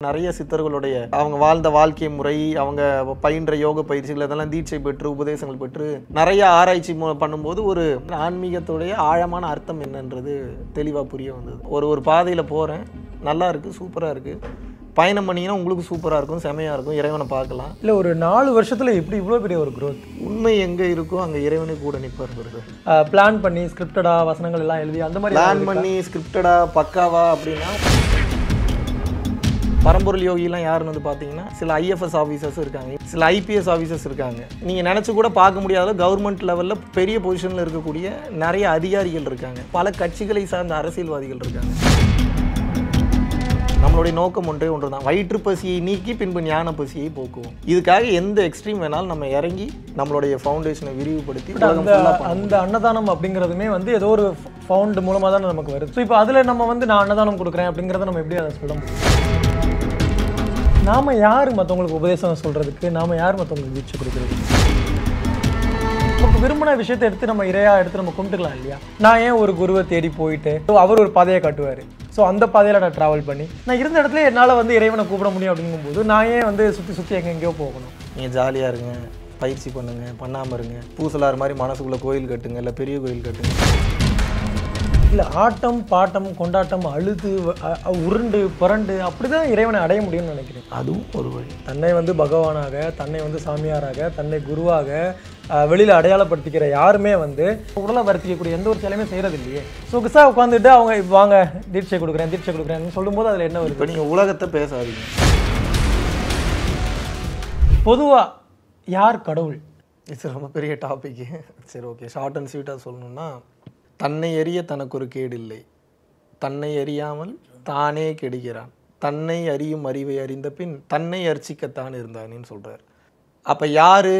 நிறைய சித்தர்களுடைய அவங்க வாழ்ந்த வாழ்க்கை முறை, அவங்க பயின்ற யோக பயிற்சிகள் அதெல்லாம் தீட்சை பெற்று உபதேசங்கள் பெற்று நிறைய ஆராய்ச்சி பண்ணும்போது ஒரு ஆன்மீகத்துடைய ஆழமான அர்த்தம் என்னன்றது தெளிவாக புரிய வந்தது. ஒரு பாதையில் போகிறேன், நல்லா இருக்குது, சூப்பராக இருக்குது, பயணம் பண்ணிங்கன்னா உங்களுக்கு சூப்பராக இருக்கும், செமையாக இருக்கும், இறைவனை பார்க்கலாம். இல்லை ஒரு 4 வருஷத்தில் எப்படி இவ்வளோ பெரிய ஒரு க்ரோத்? உண்மை எங்கே இருக்கோ அங்கே இறைவனை கூட நிற்பார். பிளான் பண்ணி ஸ்கிரிப்டடாக வசனங்கள் எல்லாம் எழுதி அந்த மாதிரி பிளான் பண்ணி ஸ்கிரிப்டடாக பக்காவா அப்படின்னா பரம்பொருள் யோகிலாம் யாருன்னு வந்து பார்த்தீங்கன்னா சில ஐஎஃப்எஸ் ஆஃபீஸர்ஸ் இருக்காங்க, சில ஐபிஎஸ் ஆஃபீஸர்ஸ் இருக்காங்க. நீங்கள் நினச்சி கூட பார்க்க முடியாத கவர்மெண்ட் லெவலில் பெரிய பொசிஷனில் இருக்கக்கூடிய நிறைய அதிகாரிகள் இருக்காங்க, பல கட்சிகளை சார்ந்த அரசியல்வாதிகள் இருக்காங்க. நம்மளுடைய நோக்கம் ஒன்றே ஒன்று தான், வயிற்று பசியை நீக்கி பின்பு ஞான பசியை போக்குவோம். இதுக்காக எந்த எக்ஸ்ட்ரீம் வேணாலும் நம்ம இறங்கி நம்மளுடைய ஃபவுண்டேஷனை விரிவுபடுத்தி அந்த அன்னதானம் அப்படிங்கிறதுமே வந்து ஏதோ ஒரு ஃபவுண்ட் மூலமாக தான் நமக்கு வருது. ஸோ இப்போ அதில் நம்ம வந்து நான் அன்னதானம் கொடுக்குறேன் அப்படிங்கிறத நம்ம எப்படி அதை சொல்ல முடியும்? நாம் யார் மற்றவங்களுக்கு உபதேசம் சொல்கிறதுக்கு, நாம் யார் மற்றவங்களுக்கு தீட்சை கொடுக்குறதுக்கு? நமக்கு விரும்பின விஷயத்தை எடுத்து நம்ம இறையாக எடுத்து நம்ம கும்பிட்டுக்கலாம் இல்லையா? நான் ஏன் ஒரு குருவை தேடி போயிட்டு அவர் ஒரு பாதையை காட்டுவார், ஸோ அந்த பாதையில் நான் ட்ராவல் பண்ணி நான் இருந்த இடத்துல என்னால் வந்து இறைவனை கூப்பிட முடியும் அப்படிங்கும்போது நான் ஏன் வந்து சுற்றி எங்கெங்கேயோ போகணும்? நீங்கள் ஜாலியாக இருங்க, பயிற்சி பண்ணுங்க, பண்ணாமல் இருங்க, பூசலார் மாதிரி மனசுக்குள்ளே கோயில் கட்டுங்க, இல்லை பெரிய கோயில் கட்டுங்க. இல்லை ஆட்டம் பாட்டம் கொண்டாட்டம் அழுது உருண்டு புரண்டு அப்படி தான் இறைவனை அடைய முடியும்னு நினைக்கிறேன். அதுவும் ஒரு வழி. தன்னை வந்து பகவானாக, தன்னை வந்து சாமியாராக, தன்னை குருவாக வெளியில் அடையாளப்படுத்திக்கிற யாருமே வந்து உடலை வருத்திக்கக்கூடிய எந்த ஒரு செயலையுமே செய்கிறது இல்லையே. ஸோ கிசா உட்காந்துட்டு அவங்க வாங்க தீட்சை கொடுக்குறேன்னு சொல்லும்போது அதில் என்ன வருது? இப்போ நீங்கள் உலகத்தை பேசாதீங்க. பொதுவாக யார் கடவுள்? இது ரொம்ப பெரிய டாபிக்கு. சரி, ஓகே, ஷார்ட் அண்ட் ஸ்வீட்டாக சொல்லணும்னா, தன்னை அறிய தனக்கு ஒரு கேடு இல்லை, தன்னை அறியாமல் தானே கெடுகிறான், தன்னை அறியும் அறிவை அறிந்த பின் தன்னை அர்ச்சிக்கத்தான் இருந்தானேன்னு சொல்கிறார். அப்போ யார்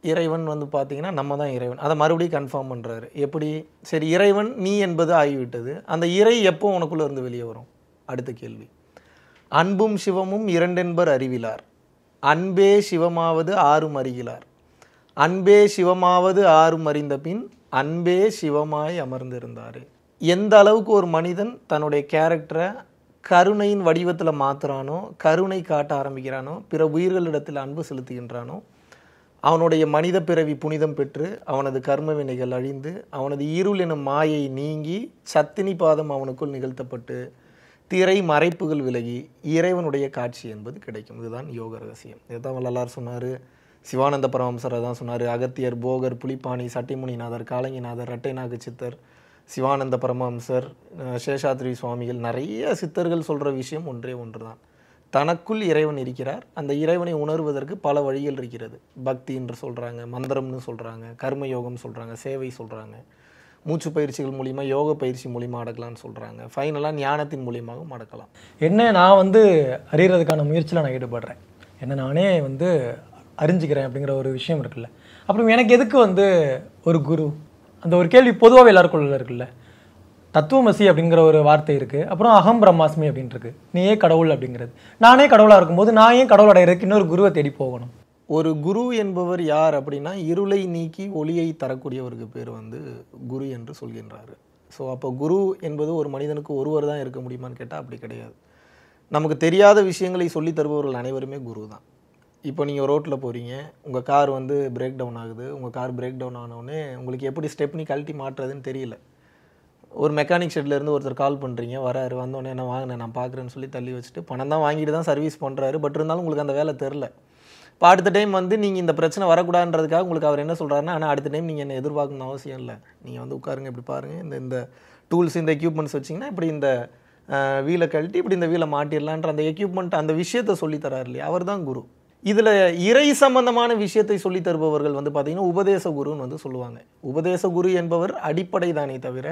இறைவன் வந்து பார்த்தீங்கன்னா நம்ம தான் இறைவன். அதை மறுபடியும் கன்ஃபார்ம் பண்ணுறாரு. எப்படி? சரி, இறைவன் நீ என்பது ஆகிவிட்டது, அந்த இறை எப்போ உனக்குள்ளே இருந்து வெளியே வரும்? அடுத்த கேள்வி. அன்பும் சிவமும் இரண்டென்பர் அறிவிலார், அன்பே சிவமாவது ஆறும் அறிகிறார், அன்பே சிவமாவது ஆறும் அறிந்த பின் அன்பே சிவமாய் அமர்ந்திருந்தார். எந்த அளவுக்கு ஒரு மனிதன் தன்னுடைய கேரக்டரை கருணையின் வடிவத்தில் மாற்றுறானோ, கருணை காட்ட ஆரம்பிக்கிறானோ, பிற உயிர்களிடத்தில் அன்பு செலுத்துகின்றானோ, அவனுடைய மனித பிறவி புனிதம் பெற்று அவனது கர்ம வினைகள் அழிந்து அவனது இருள் எனும் மாயை நீங்கி சத்தினி பாதம் அவனுக்குள் நிகழ்த்தப்பட்டு திரை மறைப்புகள் விலகி இறைவனுடைய காட்சி என்பது கிடைக்கும். இதுதான் யோக ரகசியம். இதுதான் வள்ளலார் சொன்னார், சிவானந்த பரமஹம்சர் தான் சொன்னார், அகத்தியர், போகர், புலிப்பாணி, சட்டிமுனிநாதர், காலங்கிநாதர், இரட்டைநாக சித்தர், சிவானந்த பரமஹம்சர், சேஷாத்ரி சுவாமிகள், நிறைய சித்தர்கள் சொல்கிற விஷயம் ஒன்றே ஒன்று தான், தனக்குள் இறைவன் இருக்கிறார். அந்த இறைவனை உணர்வதற்கு பல வழிகள் இருக்கிறது. பக்தி என்று சொல்கிறாங்க, மந்திரம்னு சொல்கிறாங்க, கர்மயோகம் சொல்கிறாங்க, சேவை சொல்கிறாங்க, மூச்சு பயிற்சிகள் மூலிமா, யோக பயிற்சி மூலிமா அடக்கலாம்னு சொல்கிறாங்க, ஃபைனலாக ஞானத்தின் மூலியமாகவும் அடக்கலாம். என்ன நான் வந்து அறியறதுக்கான முயற்சியில் நான் ஈடுபடுறேன், என்ன நானே வந்து அறிஞ்சிக்கிறேன் அப்படிங்கிற ஒரு விஷயம் இருக்குல்ல. அப்புறம் எனக்கு எதுக்கு வந்து ஒரு குரு? அந்த ஒரு கேள்வி பொதுவாக எல்லாருக்குள்ள இருக்குல்ல. தத்துவமசி அப்படிங்கிற ஒரு வார்த்தை இருக்குது, அப்புறம் அகம் பிரம்மாஸ்மி அப்படின்ட்டு இருக்கு, நீயே கடவுள் அப்படிங்கிறது. நானே கடவுளாக இருக்கும்போது நான் ஏன் கடவுள் அடையிறதுக்கு இன்னொரு குருவை தேடி போகணும்? ஒரு குரு என்பவர் யார் அப்படின்னா, இருளை நீக்கி ஒளியை தரக்கூடியவருக்கு பேர் வந்து குரு என்று சொல்கின்றாரு. ஸோ அப்போ குரு என்பது ஒரு மனிதனுக்கு ஒருவர் தான் இருக்க முடியுமான்னு கேட்டால் அப்படி கிடையாது. நமக்கு தெரியாத விஷயங்களை சொல்லி தருபவர்கள் அனைவருமே குரு தான். இப்போ நீங்கள் ரோட்டில் போகிறீங்க, உங்கள் கார் வந்து பிரேக் டவுன் ஆகுது, உங்கள் கார் பிரேக் டவுன் ஆனோடனே உங்களுக்கு எப்படி ஸ்டெப்னி கழட்டி மாட்டுறதுன்னு தெரியல. ஒரு மெக்கானிக் ஷெட்லேருந்து ஒருத்தர் கால் பண்ணுறீங்க, வராரு, வந்தோடனே என்ன வாங்கினேன் நான் பார்க்குறேன்னு சொல்லி தள்ளி வச்சுட்டு பணம் தான் வாங்கிட்டு தான் சர்வீஸ் பண்ணுறாரு. பட் இருந்தாலும் உங்களுக்கு அந்த வேலை தெரில. இப்போ அடுத்த டைம் வந்து நீங்கள் இந்த பிரச்சனை வரக்கூடாதுன்றதுக்காக உங்களுக்கு அவர் என்ன சொல்கிறாருன்னா, ஆனால் அடுத்த டைம் நீங்கள் என்ன எதிர்பார்க்கணும்னு அவசியம் இல்லை, நீங்கள் வந்து உட்காருங்க, இப்படி பாருங்கள், இந்த டூல்ஸ், இந்த எக்யூப்மெண்ட்ஸ் வச்சிங்கன்னா இப்படி இந்த வீலை கழட்டி இப்படி இந்த வீலை மாட்டிடலான்ற அந்த எக்யூப்மெண்ட், அந்த விஷயத்தை சொல்லித்தராரு இல்லையா, அவர் தான் குரு. இதில் இறை சம்பந்தமான விஷயத்தை சொல்லி தருபவர்கள் வந்து பார்த்திங்கன்னா உபதேச குருன்னு வந்து சொல்லுவாங்க. உபதேச குரு என்பவர் அடிப்படை தானே தவிர,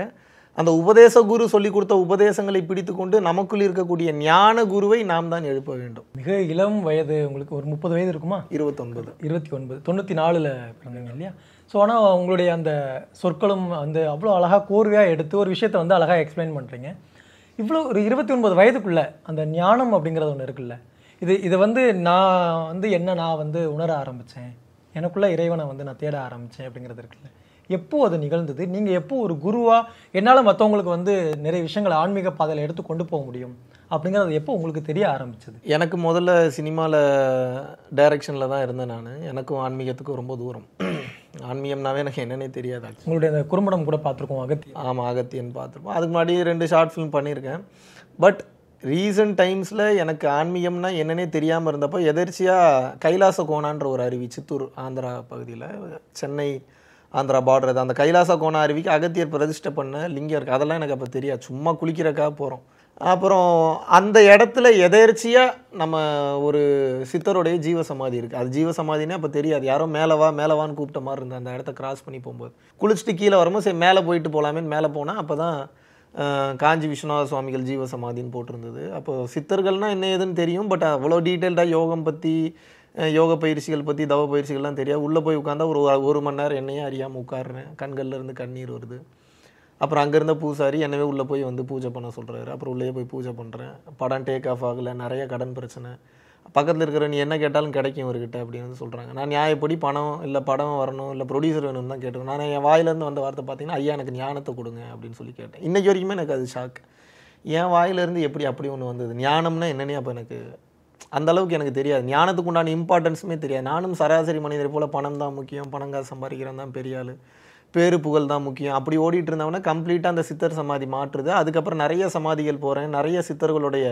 அந்த உபதேச குரு சொல்லி கொடுத்த உபதேசங்களை பிடித்து கொண்டு நமக்குள் இருக்கக்கூடிய ஞான குருவை நாம் தான் எழுப்ப வேண்டும். மிக இளம் வயது, உங்களுக்கு ஒரு 30 வயது இருக்குமா? 29. 94 பிறந்தீங்க இல்லையா? ஸோ ஆனால் உங்களுடைய அந்த சொற்களும் வந்து அவ்வளோ அழகாக கோர்வையாக எடுத்து ஒரு விஷயத்தை வந்து அழகாக எக்ஸ்பிளைன் பண்ணுறீங்க. இவ்வளோ ஒரு 29 வயதுக்குள்ளே அந்த ஞானம் அப்படிங்கிறது ஒன்று இருக்குல்ல, இதை வந்து நான் வந்து உணர ஆரம்பித்தேன், எனக்குள்ளே இறைவனை வந்து நான் தேட ஆரம்பித்தேன் அப்படிங்கிறது இருக்குல்ல, எப்போ அது நிகழ்ந்தது? நீங்கள் எப்போ ஒரு குருவாக என்னால் மற்றவங்களுக்கு வந்து நிறைய விஷயங்களை ஆன்மீக பாதையில் எடுத்து கொண்டு போக முடியும் அப்படிங்கிறது எப்போ உங்களுக்கு தெரிய ஆரம்பிச்சது? எனக்கு முதல்ல சினிமாவில் டைரக்ஷனில் தான் இருந்தேன் நான். எனக்கும் ஆன்மீகத்துக்கும் ரொம்ப தூரம். ஆன்மீகம்னாவே எனக்கு என்னன்னே தெரியாது. உங்களுடைய அந்த குறும்படம் கூட பார்த்துருக்கோம், அகத்தியன். ஆமாம், அகத்தியன் பார்த்துருப்போம். அதுக்கு முன்னாடி 2 ஷார்ட் ஃபிலிம் பண்ணியிருக்கேன். பட் ரீசன்ட் டைம்ஸில் எனக்கு ஆன்மீகம்னா என்னன்னே தெரியாமல் இருந்தப்போ எதர்ச்சியாக கைலாச கோணான்ற ஒரு அருவி, சித்தூர் ஆந்திரா பகுதியில், சென்னை ஆந்திரா பார்டர், அந்த கைலாச கோணா அருவிக்கு அகத்தியர் பிரதிஷ்டை பண்ண லிங்கம் இருக்குது. அதெல்லாம் எனக்கு அப்போ தெரியாது, சும்மா குளிக்கிறக்காக போகிறோம். அப்புறம் அந்த இடத்துல எதேர்ச்சியாக நம்ம ஒரு சித்தருடைய ஜீவசமாதி இருக்குது. அது ஜீவசமாதினே அப்போ தெரியாது, யாரோ மேலவான்னு கூப்பிட்ட மாதிரி இருந்தது. அந்த இடத்த கிராஸ் பண்ணி போகும்போது குளிச்சுட்டு கீழே வரும்போது சரி மேலே போயிட்டு போகலாமேன்னு மேலே போனால் அப்போ தான் காஞ்சி விஸ்வநாத சுவாமிகள் ஜீவசமாதின்னு போட்டிருந்தது. அப்போ சித்தர்கள்னால் என்ன ஏதுன்னு தெரியும், பட் அவ்வளோ டீட்டெயில்டாக யோகம் பற்றி, யோக பயிற்சிகள் பற்றி, தவ பயிற்சிகள்லாம் தெரியாது. உள்ளே போய் உட்காந்தா ஒரு மணி நேரம் என்னையே அறியாமல் உட்காருறேன், கண்கள்ல இருந்து கண்ணீர் வருது. அப்புறம் அங்கேருந்த பூசாரி என்னவே உள்ளே போய் வந்து பூஜை பண்ண சொல்கிறாரு. அப்புறம் உள்ளே போய் பூஜை பண்ணுறேன். படம் டேக் ஆஃப் ஆகலை, நிறைய கடன் பிரச்சனை. பக்கத்தில் இருக்கிற நீ என்ன கேட்டாலும் கிடைக்கும் இவர்கிட்ட அப்படின்னு வந்து சொல்கிறாங்க. நான் நியாயப்படி பணம் இல்லை படம் வரணும் இல்லை ப்ரொடியூசர் வேணும்னு தான் கேட்டேன். நான் என் வாயிலேருந்து வந்த வார்த்தை பார்த்தீங்கன்னா, ஐயா எனக்கு ஞானத்தை கொடுங்க அப்படின்னு சொல்லி கேட்டேன். இன்றைக்கி வரைக்குமே எனக்கு அது ஷாக். என் வாயிலேருந்து எப்படி அப்படி ஒன்று வந்தது? ஞானம்னா என்னன்னே அப்போ எனக்கு அந்தளவுக்கு எனக்கு தெரியாது. ஞானத்துக்கு உண்டான இம்பார்ட்டன்ஸுமே தெரியாது. நானும் சராசரி மனிதரை போல் பணம் தான் முக்கியம், பணங்காசு சம்பாதிக்கிறேன் தான் பெரிய ஆள், பேரு புகழ் தான் முக்கியம், அப்படி ஓடிட்டு இருந்தவொடனே கம்ப்ளீட்டாக அந்த சித்தர் சமாதி மாற்றுது. அதுக்கப்புறம் நிறைய சமாதிகள் போகிறேன். நிறைய சித்தர்களுடைய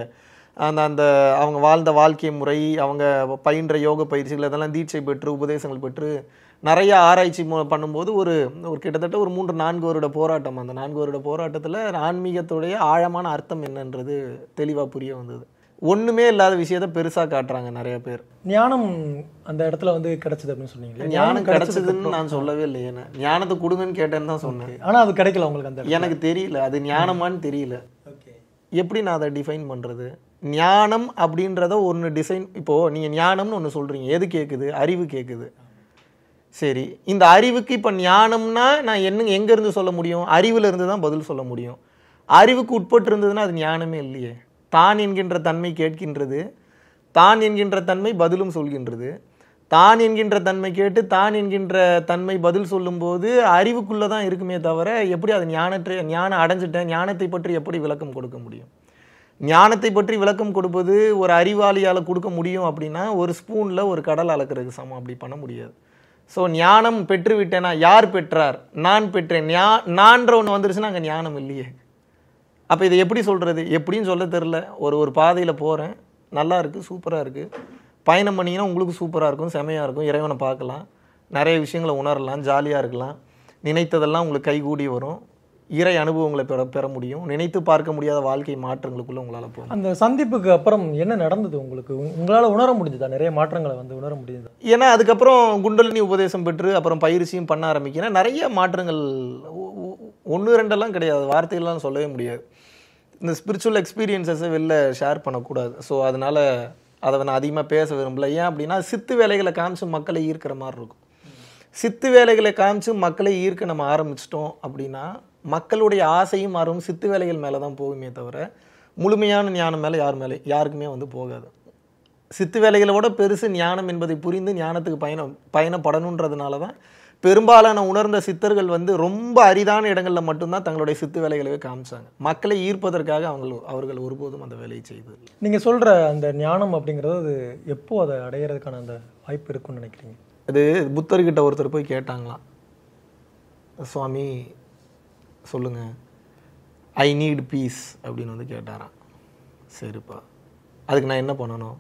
அந்த அவங்க வாழ்ந்த வாழ்க்கை முறை, அவங்க பயின்ற யோக பயிற்சிகள் அதெல்லாம் தீட்சை பெற்று உபதேசங்கள் பெற்று நிறைய ஆராய்ச்சி பண்ணும்போது ஒரு கிட்டத்தட்ட ஒரு 3-4 வருட போராட்டம். அந்த 4 வருட போராட்டத்தில் ஆன்மீகத்துடைய ஆழமான அர்த்தம் என்னன்றது தெளிவாக புரிய வந்தது. ஒன்றுமே இல்லாத விஷயத்தை பெருசாக காட்டுறாங்க நிறைய பேர். ஞானம் அந்த இடத்துல வந்து கிடைச்சது அப்படின்னு சொன்னீங்க. ஞானம் கிடைச்சதுன்னு நான் சொல்லவே இல்லை. ஏன்னா ஞானத்தை கொடுங்கன்னு கேட்டேன்னு தான் சொன்னேன். ஆனால் அது கிடைக்கல உங்களுக்கு. அந்த எனக்கு தெரியல அது ஞானமான்னு தெரியல. எப்படி நான் அதை டிஃபைன் பண்ணுறது? ஞானம் அப்படின்றத ஒன்று டிசைன், இப்போது நீங்கள் ஞானம்னு ஒன்று சொல்கிறீங்க, எது கேட்குது? அறிவு கேட்குது. சரி, இந்த அறிவுக்கு இப்போ ஞானம்னா நான் எங்கேருந்து சொல்ல முடியும்? அறிவில் இருந்து தான் பதில் சொல்ல முடியும். அறிவுக்கு உட்பட்டு இருந்ததுன்னா அது ஞானமே இல்லையே. தான் என்கின்ற தன்மை கேட்கின்றது, தான் என்கின்ற தன்மை பதிலும் சொல்கின்றது. தான் என்கின்ற தன்மை கேட்டு தான் என்கின்ற தன்மை பதில் சொல்லும்போது அறிவுக்குள்ளே தான் இருக்குமே தவிர எப்படி அது ஞானம் அடைஞ்சிட்டேன், ஞானத்தை பற்றி எப்படி விளக்கம் கொடுக்க முடியும்? ஞானத்தை பற்றி விளக்கம் கொடுப்பது ஒரு அறிவாளியால் கொடுக்க முடியும் அப்படின்னா ஒரு ஸ்பூனில் ஒரு கடல் அளக்கிறதுக்கு சமம். அப்படி பண்ண முடியாது. ஸோ ஞானம் பெற்று விட்டேனா? யார் பெற்றார்? நான் பெற்றேன். நான்ற ஒன்று வந்துருச்சுன்னா அங்கே ஞானம் இல்லையே. அப்போ இதை எப்படி சொல்கிறது? எப்படின்னு சொல்ல தெரில. ஒரு பாதையில் போகிறேன், நல்லா இருக்குது, சூப்பராக இருக்குது, பயணம் பண்ணிங்கன்னா உங்களுக்கு சூப்பராக இருக்கும், செமையாக இருக்கும், இறைவனை பார்க்கலாம், நிறைய விஷயங்களை உணரலாம், ஜாலியாக இருக்கலாம், நினைத்ததெல்லாம் உங்களுக்கு கைகூடி வரும், இறை அனுபவங்களை பெற முடியும், நினைத்து பார்க்க முடியாத வாழ்க்கை மாற்றங்களுக்குள்ளே உங்களால் போகும். அந்த சந்திப்புக்கு அப்புறம் என்ன நடந்தது உங்களுக்கு? உங்களால் உணர முடிஞ்சதா? நிறைய மாற்றங்களை வந்து உணர முடியுது? ஏன்னா அதுக்கப்புறம் குண்டலினி உபதேசம் பெற்று அப்புறம் பயிற்சியும் பண்ண ஆரம்பிக்கிறேன். நிறைய மாற்றங்கள், 1-2 கிடையாது, வார்த்தைகள்லாம் சொல்லவே முடியாது. இந்த ஸ்பிரிச்சுவல் எக்ஸ்பீரியன்ஸஸை வெளில ஷேர் பண்ணக்கூடாது. ஸோ அதனால் அதை நான் அதிகமாக பேச விரும்பல. ஏன் அப்படின்னா சித்து வேலைகளை காமிச்சு மக்களை ஈர்க்கிற மாதிரி இருக்கும். சித்து வேலைகளை காமிச்சு மக்களை ஈர்க்க நம்ம ஆரம்பிச்சிட்டோம் அப்படின்னா மக்களுடைய ஆசையும் மாறும், சித்து வேலைகள் மேலே தான் போகுமே தவிர முழுமையான ஞானம் மேலே யாருக்குமே வந்து போகாது. சித்து வேலைகளோட பெருசு ஞானம் என்பதை புரிந்து ஞானத்துக்கு பயணப்படணுன்றதுனால தான் பெரும்பாலான உணர்ந்த சித்தர்கள் வந்து ரொம்ப அரிதான இடங்களில் மட்டும்தான் தங்களுடைய சித்து வேலைகளவே காமிச்சாங்க. மக்களை ஈர்ப்பதற்காக அவர்கள் ஒருபோதும் அந்த வேலையை செய்தது. நீங்கள் சொல்கிற அந்த ஞானம் அப்படிங்கிறது அது எப்போ அதை அடையிறதுக்கான அந்த வாய்ப்பு இருக்குன்னு நினைக்கிறீங்க? அது புத்தர்கிட்ட ஒருத்தர் போய் கேட்டாங்களாம், சுவாமி சொல்லுங்கள், ஐ நீட் பீஸ் அப்படின்னு வந்து கேட்டாராம். சரிப்பா, அதுக்கு நான் என்ன பண்ணணும்?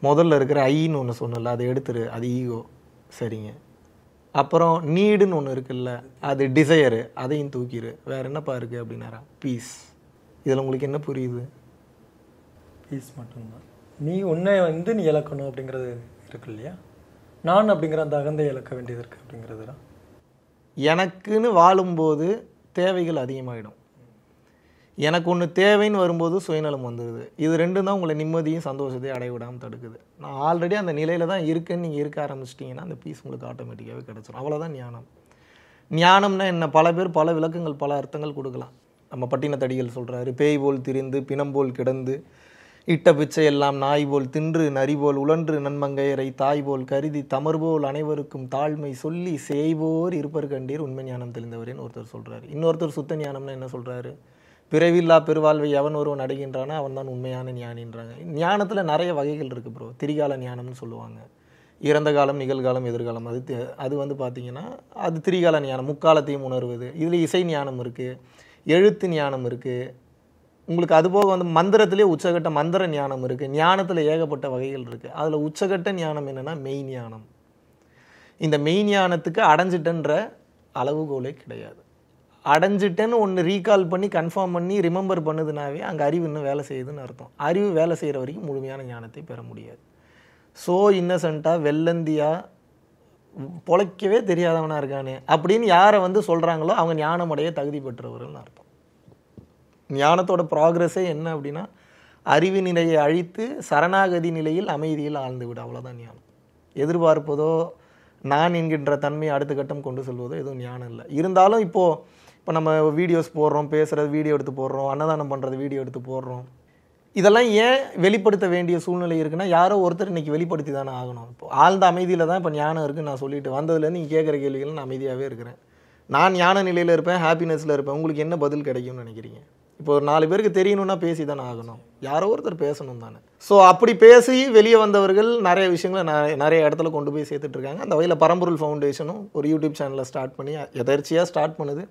முதல்ல இருக்கிற ஐன்னு ஒன்று சொன்னல, அதை எடுத்துரு, அது ஈகோ. சரிங்க. அப்புறம் நீடுன்னு ஒன்று இருக்குல்ல, அது டிசையரு, அதையும் தூக்கிடு. வேறு என்னப்பா இருக்குது அப்படின்னாரா? பீஸ். இதில் உங்களுக்கு என்ன புரியுது? பீஸ் மட்டும்தான். நீ உன்னை வந்து நீ இழக்கணும் அப்படிங்கிறது இருக்கு இல்லையா? நான் அப்படிங்கிற அந்த அகந்தை இழக்க வேண்டியது இருக்குது அப்படிங்கிறது தான். எனக்குன்னு வாழும்போது தேவைகள் அதிகமாகிடும். எனக்கு ஒன்று தேவைன்னு வரும்போது சுயநலம் வந்துடுது. இது ரெண்டும் தான் உங்களை நிம்மதியும் சந்தோஷத்தையும் அடைய விடாமல் தடுக்குது. நான் ஆல்ரெடி அந்த நிலையில் தான் இருக்கேன்னு நீங்கள் இருக்க ஆரம்பிச்சிட்டிங்கன்னா அந்த பீஸ் உங்களுக்கு ஆட்டோமேட்டிக்காகவே கிடச்சிடும். அவ்வளோதான் ஞானம். ஞானம்னா என்ன? பல பேர் பல விளக்கங்கள், பல அர்த்தங்கள் கொடுக்கலாம். நம்ம பட்டினத்தடிகள் சொல்கிறாரு, பேய் போல் திரிந்து பிணம் போல் கிடந்து இட்ட பிச்சை எல்லாம் நாய் போல் தின்று நரி போல் உழன்று நன்மங்கையரை தாய் போல் கருதி தமர்போல் அனைவருக்கும் தாழ்மை சொல்லி செய்வோர் இருப்பர் கண்டீர் உண்மை ஞானம் தெளிந்தவரேன்னு ஒருத்தர் சொல்கிறாரு. இன்னொருத்தர் சுத்த ஞானம்னா என்ன சொல்கிறாரு? பிறவில்லா பெருவாழ்வை எவன் ஒருவன் அடைகின்றானோ அவன் தான் உண்மையான ஞானின்றாங்க. ஞானத்தில் நிறைய வகைகள் இருக்குது ப்ரோ. திரிகால ஞானம்னு சொல்லுவாங்க. இறந்த காலம், நிகழ்காலம், எதிர்காலம். அது வந்து பார்த்திங்கன்னா அது திரிகால ஞானம், முக்காலத்தையும் உணர்வது. இதில் இசை ஞானம் இருக்குது, எழுத்து ஞானம் இருக்குது. உங்களுக்கு அதுபோக வந்து மந்திரத்திலே உச்சகட்ட மந்திர ஞானம் இருக்குது. ஞானத்தில் ஏகப்பட்ட வகைகள் இருக்குது. அதில் உச்சகட்ட ஞானம் என்னென்னா மெய் ஞானம். இந்த மெய் ஞானத்துக்கு அடைஞ்சிட்டன்ற அளவுகோலே கிடையாது. அடைஞ்சிட்டேன்னு ஒன்று ரீகால் பண்ணி கன்ஃபார்ம் பண்ணி ரிமெம்பர் பண்ணுதுனாவே அங்கே அறிவு இன்னும் வேலை செய்யுதுன்னு அர்த்தம். அறிவு வேலை செய்கிற வரைக்கும் முழுமையான ஞானத்தை பெற முடியாது. ஸோ இன்னசென்ட்டாக வெள்ளந்தியாக பொழைக்கவே தெரியாதவனாக இருக்கானே அப்படின்னு யாரை வந்து சொல்கிறாங்களோ அவங்க ஞானமுடைய தகுதி பெற்றவர்கள்னு அர்த்தம். ஞானத்தோட ப்ராக்ரஸே என்ன அப்படின்னா அறிவு நிலையை அழித்து சரணாகதி நிலையில் அமைதியில் ஆழ்ந்து விட, அவ்வளோதான் ஞானம். எதிர்பார்ப்பதோ நான் என்கின்ற தன்மையை அடுத்த கட்டம் கொண்டு செல்வதோ எதுவும் ஞானம் இல்லை. இருந்தாலும் இப்போ நம்ம வீடியோஸ் போடுறோம், பேசுகிறது வீடியோ எடுத்து போடுறோம், அன்னதானம் பண்ணுறது வீடியோ எடுத்து போடுறோம். இதெல்லாம் ஏன் வெளிப்படுத்த வேண்டிய சூழ்நிலை இருக்குன்னா யாரோ ஒருத்தர் இன்றைக்கி வெளிப்படுத்தி தானே ஆகணும். இப்போ ஆழ்ந்த அமைதியில் தான் இப்போ ஞானம் இருக்குன்னு நான் சொல்லிட்டு வந்ததுலேருந்து நீங்கள் கேட்குற கேள்விகள் நான் அமைதியாகவே இருக்கிறேன். நான் ஞான நிலையில் இருப்பேன், ஹாப்பினஸில் இருப்பேன். உங்களுக்கு என்ன பதில் கிடைக்கும்னு நினைக்கிறீங்க? இப்போ ஒரு 4 பேருக்கு தெரியணும்னா பேசி தானே ஆகணும், யாரோ ஒருத்தர் பேசணும் தானே. ஸோ அப்படி பேசி வெளியே வந்தவர்கள் நிறைய விஷயங்களை நிறைய இடத்துல கொண்டு போய் சேர்த்துட்ருக்காங்க. அந்த வகையில் பரம்பொருள் ஃபவுண்டேஷனும் ஒரு யூடியூப் சேனலை ஸ்டார்ட் பண்ணி எதர்ச்சியாக ஸ்டார்ட் பண்ணுது.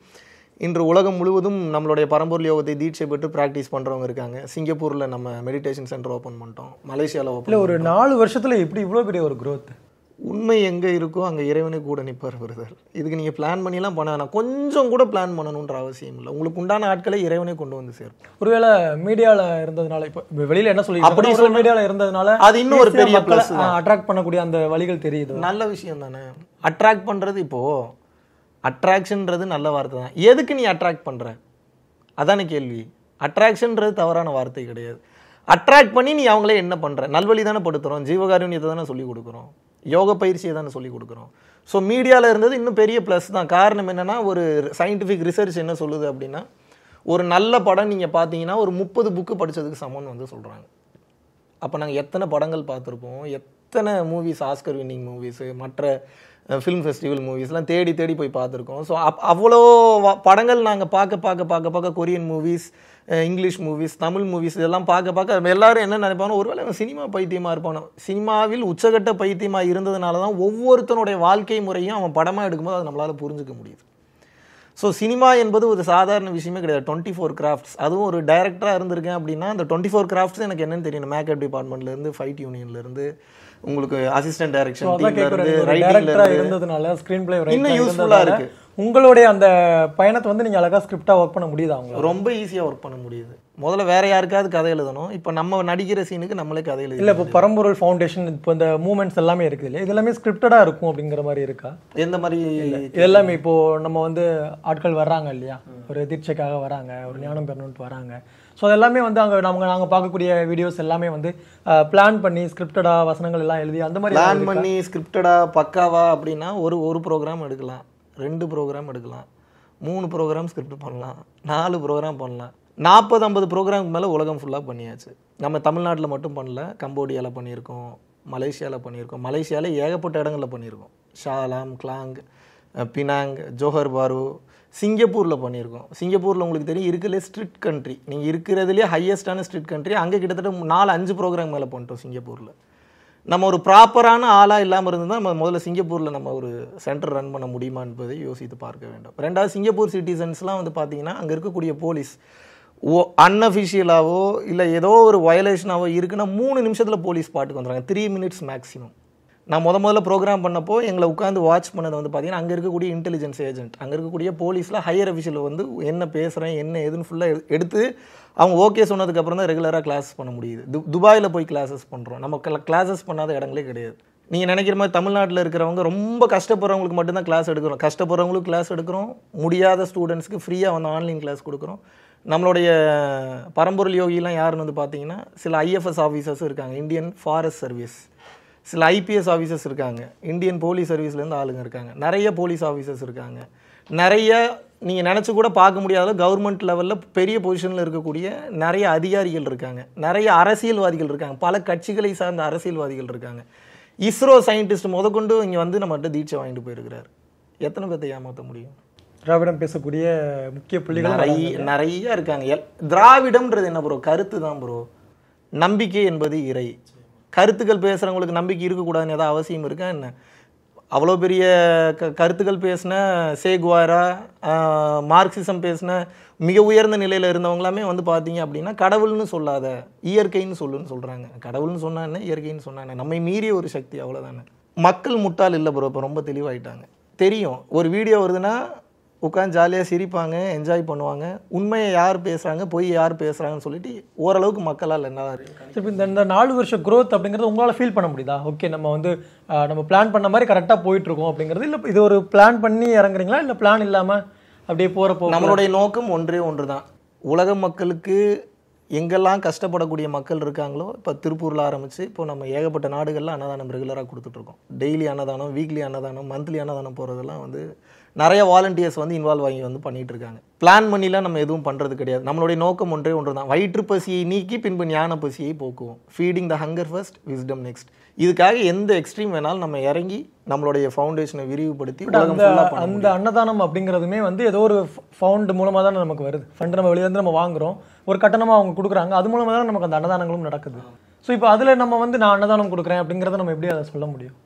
இன்று உலகம் முழுவதும் நம்மளுடைய பரம்பொருள் யோகத்தை தீட்சை பெற்று ப்ராக்டிஸ் பண்ணுறவங்க இருக்காங்க. சிங்கப்பூரில் நம்ம மெடிடேஷன் சென்டர் ஓப்பன் பண்ணிட்டோம், மலேசியாவில் ஓப்பன். இல்லை, ஒரு 4 வருஷத்தில் எப்படி இவ்வளோ பெரிய ஒரு க்ரோத்? உண்மை எங்கே இருக்கோ அங்கே இறைவனே கூட நிற்பார் பிரதர். இதுக்கு நீங்கள் பிளான் பண்ணிலாம் பண்ண வேணாம், கொஞ்சம் கூட பிளான் பண்ணணுன்ற அவசியம் இல்லை. உங்களுக்கு உண்டான ஆட்களை இறைவனே கொண்டு வந்து சேர்க்கும். ஒருவேளை மீடியாவில் இருந்ததுனால, இப்போ வெளியில் என்ன சொல்லி அப்படி மீடியாவில் இருந்ததுனால அது இன்னும் ஒரு பெரிய ப்ளஸ். அட்ராக்ட் பண்ணக்கூடிய அந்த வழிகள் தெரியுது, நல்ல விஷயம் தானே. அட்ராக்ட் பண்ணுறது, இப்போது அட்ராக்ஷன்றது நல்ல வார்த்தை தான். எதுக்கு நீ அட்ராக்ட் பண்ணுற அதானே கேள்வி. அட்ராக்ஷன்றது தவறான வார்த்தை கிடையாது. அட்ராக்ட் பண்ணி நீ அவங்களே என்ன பண்ணுற? நல்வழி தானே படுத்துகிறோம், ஜீவகாருண்யத்தை தானே சொல்லிக் கொடுக்குறோம், யோக பயிற்சியை தானே சொல்லிக் கொடுக்குறோம். ஸோ மீடியாவில் இருந்தது இன்னும் பெரிய ப்ளஸ் தான். காரணம் என்னென்னா, ஒரு சயின்டிஃபிக் ரிசர்ச் என்ன சொல்லுது அப்படின்னா, ஒரு நல்ல படம் நீங்கள் பார்த்தீங்கன்னா ஒரு 30 புக்கு படித்ததுக்கு சமம்னு வந்து சொல்கிறாங்க. அப்போ நாங்கள் எத்தனை படங்கள் பார்த்துருப்போம், எத்தனை மூவிஸ், ஆஸ்கர் வின்னிங் மூவிஸு, மற்ற ஃபிலிம் ஃபெஸ்டிவல் மூவிஸ்லாம் தேடி தேடி போய் பார்த்துருக்கோம். ஸோ அவ்வளோ படங்கள் நாங்கள் பார்க்க Korean movies, English movies, Tamil movies இதெல்லாம் பார்க்க எல்லாரும் என்ன நினைப்பாங்க, ஒருவேளை சினிமா பைத்தியமாக இருப்பானோ. சினிமாவில் உச்சகட்ட பைத்தியமாக இருந்ததுனால தான் ஒவ்வொருத்தனுடைய வாழ்க்கை முறையும் அவன் படமாக எடுக்கும்போது அதை நம்மளால் புரிஞ்சுக்க முடியுது. ஸோ சினிமா என்பது ஒரு சாதாரண விஷயமே கிடையாது. 24 கிராஃப்ட்ஸ். அதுவும் ஒரு டைரக்டராக இருந்திருக்கேன் அப்படின்னா அந்த 24 கிராஃப்ட்ஸ் எனக்கு என்னன்னு தெரியணும். மேக்கப் டிபார்ட்மெண்ட்லேருந்து, ஃபைட் யூனியன்லேருந்து, உங்களுக்கு அசிஸ்டன்ட் டைரக்ஷன் டீம்லேருந்து, ரைட்டிங்லேருந்து இருந்ததுனால ஸ்க்ரீன் பிளே இன்னும் யூஸ்ஃபுல்லாக இருக்குது. உங்களுடைய அந்த பயணத்தை வந்து நீங்கள் அழகாக ஸ்கிரிப்டாக ஒர்க் பண்ண முடியுது, அவங்க ரொம்ப ஈஸியாக ஒர்க் பண்ண முடியுது. முதல்ல வேற யாருக்காவது கதை எழுதணும், இப்போ நம்ம நடிக்கிற சீனுக்கு நம்மளே கதை எழுதி. இல்லை, இப்போ பரம்பொருள் ஃபவுண்டேஷன் இப்போ இந்த மூமெண்ட்ஸ் எல்லாமே இருக்குது இல்லையா, இது எல்லாமே ஸ்கிரிப்டடாக இருக்கும் அப்படிங்கிற மாதிரி இருக்கா? எந்த மாதிரி? இதெல்லாமே இப்போது நம்ம வந்து ஆட்கள் வர்றாங்க இல்லையா, ஒரு தீட்சைக்காக வராங்க, ஒரு ஞானம் பெறணுன்ட்டு வராங்க. ஸோ அதெல்லாமே வந்து அங்கே நாங்கள் பார்க்கக்கூடிய வீடியோஸ் எல்லாமே வந்து பிளான் பண்ணி ஸ்கிரிப்டடாக வசனங்கள் எல்லாம் எழுதி அந்த மாதிரி பிளான் பண்ணி ஸ்கிரிப்டடாக பக்காவா அப்படின்னா ஒரு ப்ரோக்ராம் எடுக்கலாம், 2 ப்ரோக்ராம் எடுக்கலாம், 3 ப்ரோக்ராம் ஸ்கிரிப்ட் பண்ணலாம், 4 ப்ரோக்ராம் பண்ணலாம். 40-50 ப்ரோக்ராமுக்கு மேலே உலகம் ஃபுல்லாக பண்ணியாச்சு. நம்ம தமிழ்நாட்டில் மட்டும் பண்ணல, கம்போடியாவில் பண்ணியிருக்கோம், மலேசியாவில் பண்ணியிருக்கோம். மலேசியாவில் ஏகப்பட்ட இடங்களில் பண்ணியிருக்கோம். ஷாலாம், கிளாங், பினாங், ஜோஹர் பாரு, சிங்கப்பூரில் பண்ணியிருக்கோம். சிங்கப்பூரில் உங்களுக்கு தெரியும் இருக்கிறதுலே ஸ்ட்ரிக்ட் கண்ட்ரி, நீங்கள் இருக்கிறதுலே ஹையஸ்டான ஸ்ட்ரிக்ட் கண்ட்ரி. அங்கே கிட்டத்தட்ட 4-5 ப்ரோக்ராம் மேலே பண்ணிட்டோம் சிங்கப்பூரில். நம்ம ஒரு ப்ராப்பரான ஆளாக இல்லாமல் இருந்து தான் நம்ம முதல்ல சிங்கப்பூரில் நம்ம ஒரு சென்டர் ரன் பண்ண முடியுமா என்பதை யோசித்து பார்க்க வேண்டும். 2வது, சிங்கப்பூர் சிட்டிசன்ஸ்லாம் வந்து பார்த்திங்கன்னா அங்கே இருக்கக்கூடிய போலீஸ் அன்அஃபிஷியலாவோ இல்லை ஏதோ ஒரு வயலேஷனாவோ இருக்குன்னா 3 நிமிஷத்தில் போலீஸ் பாட்டுக்கு வந்துடுறாங்க. 3 மினிட்ஸ் மேக்ஸிமம். நான் முதல்ல ப்ரோக்ராம் பண்ணப்போ எங்களை உட்காந்து வாட்ச் பண்ணது வந்து பார்த்திங்கன்னா அங்கே இருக்கக்கூடிய இன்டெலிஜென்ஸ் ஏஜென்ட், அங்கே இருக்கக்கூடிய போலீஸில் ஹையர் அஃபிஷியல் வந்து என்ன பேசுகிறேன் என்ன எதுன்னு ஃபுல்லாக எடுத்து அவங்க ஓகே சொன்னதுக்கப்புறம் தான் ரெகுலராக கிளாஸஸ் பண்ண முடியுது. துபாயில் போய் கிளாஸஸ் பண்ணுறோம். நம்ம கிளாஸஸ் பண்ணாத இடங்களே கிடையாது. நீங்கள் நினைக்கிற மாதிரி தமிழ்நாட்டில் இருக்கிறவங்க ரொம்ப கஷ்டப்படுறவங்களுக்கு மட்டும்தான் கிளாஸ் எடுக்கிறோம். கஷ்டப்படுறவங்களுக்கு கிளாஸ் எடுக்கிறோம், முடியாத ஸ்டூடெண்ட்ஸ்க்கு ஃப்ரீயாக வந்து ஆன்லைன் கிளாஸ் கொடுக்குறோம். நம்மளுடைய பரம்பொருள் யோகிலாம் யாருன்னு வந்து பார்த்தீங்கன்னா சில ஐஎஃப்எஸ் ஆஃபீஸர்ஸும் இருக்காங்க, இந்தியன் ஃபாரஸ்ட் சர்வீஸ், சில ஐபிஎஸ் ஆஃபீஸர்ஸ் இருக்காங்க, இந்தியன் போலீஸ் சர்வீஸ்லேருந்து ஆளுங்க இருக்காங்க, நிறைய போலீஸ் ஆஃபீஸர்ஸ் இருக்காங்க, நிறைய நீங்கள் நினச்சி கூட பார்க்க முடியாத கவர்மெண்ட் லெவலில் பெரிய பொசிஷனில் இருக்கக்கூடிய நிறைய அதிகாரிகள் இருக்காங்க, நிறைய அரசியல்வாதிகள் இருக்காங்க, பல கட்சிகளை சார்ந்த அரசியல்வாதிகள் இருக்காங்க. இஸ்ரோ சயின்டிஸ்ட் முதற்கொண்டு இங்கே வந்து நம்மகிட்ட தீட்சை வாங்கிட்டு போயிருக்கிறார். எத்தனை பேர்த்தை ஏமாற்ற முடியும்? திராவிடம் பேசக்கூடிய முக்கிய புள்ளிகள் நிறைய இருக்காங்க. திராவிடம்ன்றது என்ன ப்ரோ? கருத்து தான் ப்ரோ. நம்பிக்கை என்பது இறை. கருத்துக்கள் பேசுகிறவங்களுக்கு நம்பிக்கை இருக்கக்கூடாதுன்னு ஏதாவது அவசியம் இருக்கா என்ன? அவ்வளோ பெரிய கருத்துக்கள் பேசின சேகுவாரா, மார்க்சிசம் பேசின மிக உயர்ந்த நிலையில் இருந்தவங்களாமே வந்து பார்த்தீங்க அப்படின்னா கடவுள்னு சொல்லாத, இயற்கைன்னு சொல்லுன்னு சொல்கிறாங்க. கடவுள்னு சொன்னா என்ன, இயற்கைன்னு சொன்னா என்ன? நம்மை மீறிய ஒரு சக்தி, அவ்வளோதானே. மக்கள் முட்டாள் இல்லை ப்ரோ, இப்போ ரொம்ப தெளிவாயிட்டாங்க. தெரியும் ஒரு வீடியோ வருதுன்னா உட்காந்து ஜாலியாக சிரிப்பாங்க, என்ஜாய் பண்ணுவாங்க. உண்மையை யார் பேசுகிறாங்க, பொய் யார் பேசுகிறாங்கன்னு சொல்லிட்டு ஓரளவுக்கு மக்களால் என்ன இப்போ இந்த 4 வருஷ growth அப்படிங்கிறது உங்களால் ஃபீல் பண்ண முடியுதா? ஓகே, நம்ம வந்து நம்ம பிளான் பண்ண மாதிரி கரெக்டாக போயிட்டுருக்கோம் அப்படிங்கிறது, இல்லை இது ஒரு பிளான் பண்ணி இறங்குறீங்களா, இல்லை பிளான் இல்லாமல் அப்படியே போகிறப்போ? நம்மளுடைய நோக்கம் ஒன்று தான். உலக மக்களுக்கு எங்கெல்லாம் கஷ்டப்படக்கூடிய மக்கள் இருக்காங்களோ, இப்போ திருப்பூரில் ஆரம்பித்து இப்போ நம்ம ஏகப்பட்ட நாடுகளில் அன்னதானம் ரெகுலராக கொடுத்துட்ருக்கோம். டெய்லி அன்னதானம், வீக்லி அன்னதானம், மந்த்லி அன்னதானம் போகிறதெல்லாம் வந்து நிறைய வாலண்டியர்ஸ் வந்து இன்வால்வ் ஆகி வந்து பண்ணிகிட்டு இருக்காங்க. பிளான் பண்ணிலாம் நம்ம எதுவும் பண்ணுறது கிடையாது. நம்மளுடைய நோக்கம் ஒன்று தான். வயிற்று பசியை நீக்கி பின்பு ஞான பசியை போக்குவோம். Feeding the hunger first, wisdom next. இதுக்காக எந்த எக்ஸ்ட்ரீம் வேணாலும் நம்ம இறங்கி நம்மளுடைய ஃபவுண்டேஷனை விரிவுபடுத்தி அந்த அன்னதானம் அப்படிங்கிறதுமே வந்து ஏதோ ஒரு ஃபவுண்ட் மூலமாக தானே நமக்கு வருது. ஃபண்ட் நம்ம வெளியிலேருந்து நம்ம வாங்குகிறோம், ஒரு கட்டணமாக அவங்க கொடுக்குறாங்க, அது மூலமாக தான் நமக்கு அந்த அன்னதானங்களும் நடக்குது. ஸோ இப்போ அதில் நம்ம வந்து நான் அன்னதானம் கொடுக்குறேன் அப்படிங்கிறத நம்ம எப்படி அதை சொல்ல முடியும்?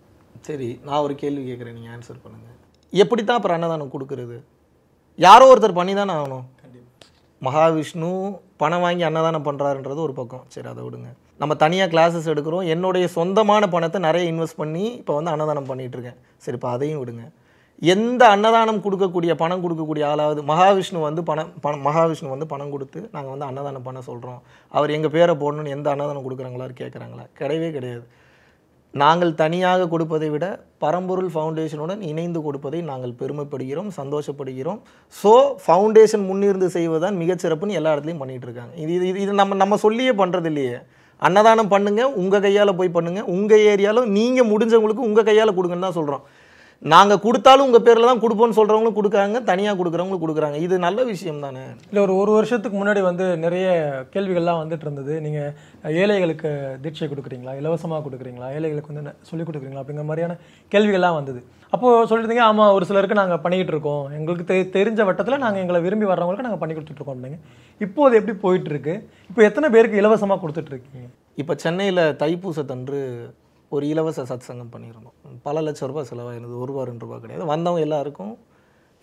சரி, நான் ஒரு கேள்வி கேட்குறேன், நீங்கள் ஆன்சர் பண்ணுங்கள். எப்படி தான் அப்புறம் அன்னதானம் கொடுக்குறது? யாரோ ஒருத்தர் பண்ணி தானே ஆகணும். மகாவிஷ்ணு பணம் வாங்கி அன்னதானம் பண்ணுறாருன்றது ஒரு பக்கம். சரி, அதை விடுங்க. நம்ம தனியாக கிளாஸஸ் எடுக்கிறோம், என்னுடைய சொந்தமான பணத்தை நிறைய இன்வெஸ்ட் பண்ணி இப்போ வந்து அன்னதானம் பண்ணிகிட்ருக்கேன். சரி, இப்போ அதையும் விடுங்க. எந்த அன்னதானம் கொடுக்கக்கூடிய பணம் கொடுக்கக்கூடிய ஆளாவது மகாவிஷ்ணு வந்து மகாவிஷ்ணு வந்து பணம் கொடுத்து நாங்கள் வந்து அன்னதானம் பண்ண சொல்கிறோம், அவர் எங்கள் பேரை போடணும்னு எந்த அன்னதானம் கொடுக்குறாங்களாரு கேட்குறாங்களா? கிடையவே கிடையாது. நாங்கள் தனியாக கொடுப்பதை விட பரம்பொருள் ஃபவுண்டேஷனுடன் இணைந்து கொடுப்பதை நாங்கள் பெருமைப்படுகிறோம், சந்தோஷப்படுகிறோம். ஸோ ஃபவுண்டேஷன் முன்னிருந்து செய்வதுதான் மிகச்சிறப்புன்னு எல்லா இடத்துலையும் பண்ணிகிட்டு இருக்காங்க. இது நம்ம சொல்லியே பண்ணுறது இல்லையே. அன்னதானம் பண்ணுங்கள், உங்கள் கையால் போய் பண்ணுங்கள், உங்கள் ஏரியாவில் நீங்கள் முடிஞ்சவங்களுக்கு உங்கள் கையால் கொடுங்கன்னு தான் சொல்கிறோம். நாங்கள் கொடுத்தாலும் உங்கள் பேரில் தான் கொடுப்போம்னு சொல்கிறவங்களும் கொடுக்குறாங்க, தனியாக கொடுக்குறவங்களும் கொடுக்குறாங்க. இது நல்ல விஷயம் தானே. இல்லை, ஒரு வருஷத்துக்கு முன்னாடி வந்து நிறைய கேள்விகள்லாம் வந்துட்டு இருந்தது. நீங்கள் ஏழைகளுக்கு தீட்சை கொடுக்குறீங்களா, இலவசமாக கொடுக்குறீங்களா, ஏழைகளுக்கு வந்து சொல்லிக் கொடுக்குறீங்களா அப்படிங்கிற மாதிரியான கேள்விகள்லாம் வந்தது. அப்போது சொல்லியிருந்தீங்க, ஆமாம் ஒரு சிலருக்கு நாங்கள் பண்ணிக்கிட்டு இருக்கோம், எங்களுக்கு தெரிஞ்ச வட்டத்தில் நாங்கள் எங்களை விரும்பி வர்றவங்களுக்கு நாங்கள் பண்ணி கொடுத்துட்ருக்கோம் அப்படிங்க. இப்போ அது எப்படி போயிட்டுருக்கு? இப்போ எத்தனை பேருக்கு இலவசமாக கொடுத்துட்ருக்கீங்க? இப்போ சென்னையில் தைப்பூசத்தன்று ஒரு இலவச சத் சங்கம் பண்ணியிருந்தோம். பல லட்சம் ரூபாய் செலவாயிருந்தது. 1 ரூபா 2 ரூபா கிடையாது. வந்தவங்க எல்லாருக்கும்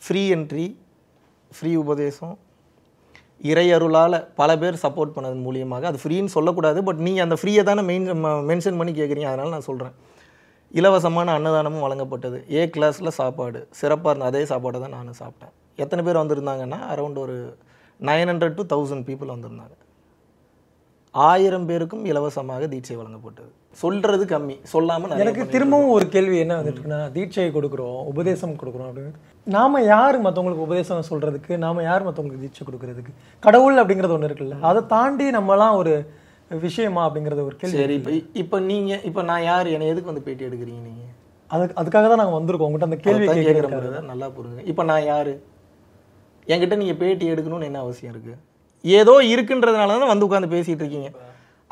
ஃப்ரீ என்ட்ரி, ஃப்ரீ உபதேசம், இறையருளால் பல பேர் சப்போர்ட் பண்ணது மூலியமாக. அது ஃப்ரீன்னு சொல்லக்கூடாது, பட் நீங்கள் அந்த ஃப்ரீயை தானே மென்ஷன் பண்ணி கேட்குறீங்க, அதனால் நான் சொல்கிறேன். இலவசமான அன்னதானமும் வழங்கப்பட்டது. A கிளாஸில் சாப்பாடு சிறப்பாக இருந்த அதே சாப்பாடை தான் நானும் சாப்பிட்டேன். எத்தனை பேர் வந்திருந்தாங்கன்னா அரௌண்ட் ஒரு 900 to 1000 பீப்புள் வந்திருந்தாங்க. 1000 பேருக்கும் இலவசமாக தீட்சை வழங்கப்பட்டது. சொல்றது கம்மி, சொல்லாமல். எனக்கு திரும்பவும் ஒரு கேள்வி என்ன வந்துட்டுருக்குன்னா, தீட்சையை கொடுக்குறோம், உபதேசம் கொடுக்குறோம் அப்படின்னு, நாம யார் மற்றவங்களுக்கு உபதேசம் சொல்றதுக்கு, நாம யார் மற்றவங்களுக்கு தீட்சை கொடுக்கறதுக்கு? கடவுள் அப்படிங்கிறது ஒன்று இருக்குல்ல, அதை தாண்டி நம்மலாம் ஒரு விஷயமா அப்படிங்கிறது ஒரு கேள்வி. சரி, இப்போ நான் யார், என்னை எதுக்கு வந்து பேட்டி எடுக்கிறீங்க நீங்கள்? அதுக்காக தான் நாங்கள் வந்திருக்கோம் உங்கள்கிட்ட அந்த கேள்வி கேட்குறத நல்லா புரிஞ்சுங்க. இப்போ நான் யார், என்கிட்ட நீங்கள் பேட்டி எடுக்கணும்னு என்ன அவசியம் இருக்குது? ஏதோ இருக்குன்றதுனால தான் வந்து உட்காந்து பேசிகிட்டு இருக்கீங்க.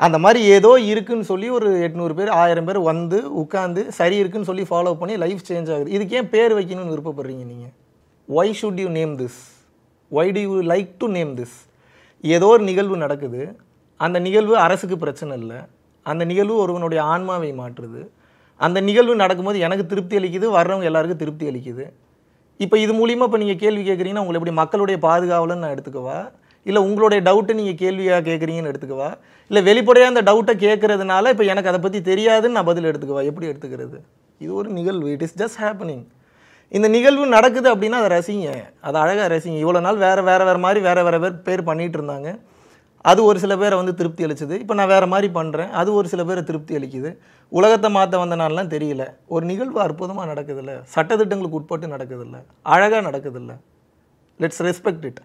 அந்த மாதிரி ஏதோ இருக்குன்னு சொல்லி ஒரு 800 பேர் 1000 பேர் வந்து உட்காந்து சரி இருக்குன்னு சொல்லி ஃபாலோ பண்ணி லைஃப் சேஞ்ச் ஆகுது. இதுக்கு ஏன் பேர் வைக்கணும்னு விருப்பப்படுறீங்க நீங்கள்? Why should you name this? Why do you like to name this? ஏதோ ஒரு நிகழ்வு நடக்குது, அந்த நிகழ்வு அரசுக்கு பிரச்சனை இல்லை, அந்த நிகழ்வு ஒருவனுடைய ஆன்மாவை மாற்றுது, அந்த நிகழ்வு நடக்கும்போது எனக்கு திருப்தி அளிக்குது, வர்றவங்க எல்லாருக்கும் திருப்தி அளிக்குது. இப்போ இது மூலியமாக இப்போ நீங்கள் கேள்வி கேட்குறீங்கன்னா உங்களை எப்படி மக்களுடைய பாதுகாவலன்னு நான் எடுத்துக்கவா, இல்லை உங்களுடைய டவுட்டை நீங்கள் கேள்வியாக கேட்குறீங்கன்னு எடுத்துக்கவா, இல்லை வெளிப்படையாக அந்த டவுட்டை கேட்கறதுனால இப்போ எனக்கு அதை பற்றி தெரியாதுன்னு நான் பதில் எடுத்துக்கவா? எப்படி எடுத்துக்கிறது? இது ஒரு நிகழ்வு, இட் இஸ் ஜஸ்ட் ஹேப்பனிங். இந்த நிகழ்வு நடக்குது அப்படின்னா அதை ரசிங்க, அதை அழகாக ரசிங்க. இவ்வளோ நாள் வேறு மாதிரி வேறு பேர் பண்ணிகிட்டு இருந்தாங்க, அது ஒரு சில பேரை வந்து திருப்தி அளிச்சுது. இப்போ நான் வேறு மாதிரி பண்ணுறேன், அது ஒரு சில பேரை திருப்தி அளிக்குது. உலகத்தை மாற்ற வந்த நாள்லாம் தெரியல, ஒரு நிகழ்வு அற்புதமாக நடக்குதில்ல, சட்டத்திட்டங்களுக்கு உட்பட்டு நடக்குதில்ல, அழகாக நடக்குதில்ல. Let's respect it.